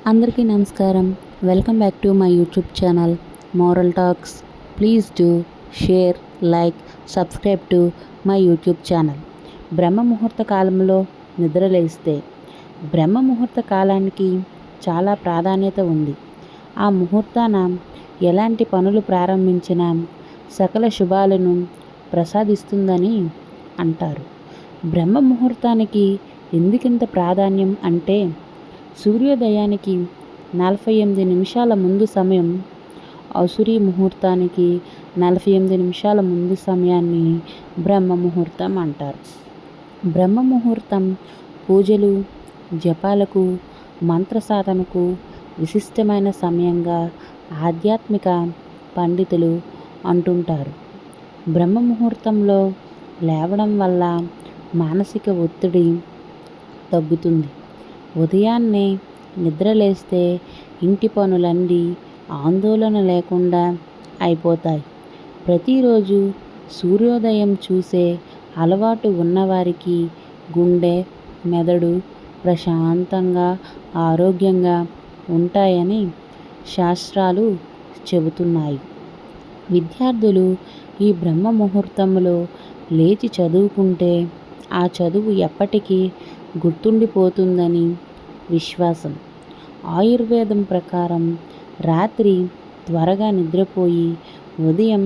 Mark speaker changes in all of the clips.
Speaker 1: అందరికీ నమస్కారం. Welcome back to my YouTube channel moral talks. Please do share, like, subscribe to my YouTube channel. బ్రహ్మ ముహూర్త కాలంలో నిద్రలేస్తే బ్రహ్మ ముహూర్త కాలానికి చాలా ప్రాధాన్యత ఉంది. ఆ ముహూర్తాన ఎలాంటి పనులు ప్రారంభించినా సకల శుభాలను ప్రసాదిస్తుందని అంటారు. బ్రహ్మ ముహూర్తానికి ఎందుకింత ప్రాధాన్యం అంటే సూర్యోదయానికి 48 నిమిషాల ముందు సమయం, ఆసురీ ముహూర్తానికి 48 నిమిషాల ముందు సమయాన్ని బ్రహ్మ ముహూర్తం అంటారు. బ్రహ్మ ముహూర్తం పూజలు, జపాలకు, మంత్ర సాధనకు విశిష్టమైన సమయంగా ఆధ్యాత్మిక పండితులు అంటుంటారు. బ్రహ్మ ముహూర్తంలో లేవడం వల్ల మానసిక ఒత్తిడి తగ్గుతుంది. ఉదయాన్నే నిద్రలేస్తే ఇంటి పనులన్నీ ఆందోళన లేకుండా అయిపోతాయి. ప్రతిరోజు సూర్యోదయం చూసే అలవాటు ఉన్నవారికి గుండె, మెదడు ప్రశాంతంగా, ఆరోగ్యంగా ఉంటాయని శాస్త్రాలు చెబుతున్నాయి. విద్యార్థులు ఈ బ్రహ్మ ముహూర్తంలో లేచి చదువుకుంటే ఆ చదువు ఎప్పటికీ గుర్తుండిపోతుందని విశ్వాసం. ఆయుర్వేదం ప్రకారం రాత్రి త్వరగా నిద్రపోయి ఉదయం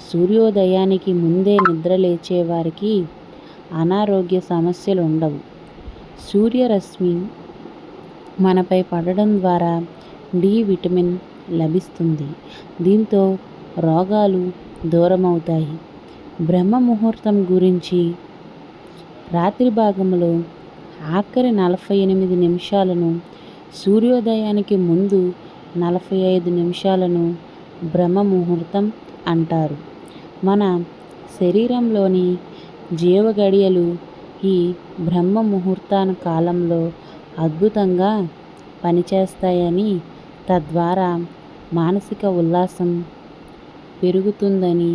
Speaker 1: సూర్యోదయానికి ముందే నిద్రలేచే వారికి అనారోగ్య సమస్యలు ఉండవు. సూర్యరశ్మి మనపై పడడం ద్వారా డి విటమిన్ లభిస్తుంది. దీంతో రోగాలు దూరమవుతాయి. బ్రహ్మ ముహూర్తం గురించి రాత్రి భాగంలో ఆఖరి 48 నిమిషాలను, సూర్యోదయానికి ముందు 45 నిమిషాలను బ్రహ్మ ముహూర్తం అంటారు. మన శరీరంలోని జీవగడియలు ఈ బ్రహ్మ ముహూర్తాన కాలంలో అద్భుతంగా పనిచేస్తాయని, తద్వారా మానసిక ఉల్లాసం పెరుగుతుందని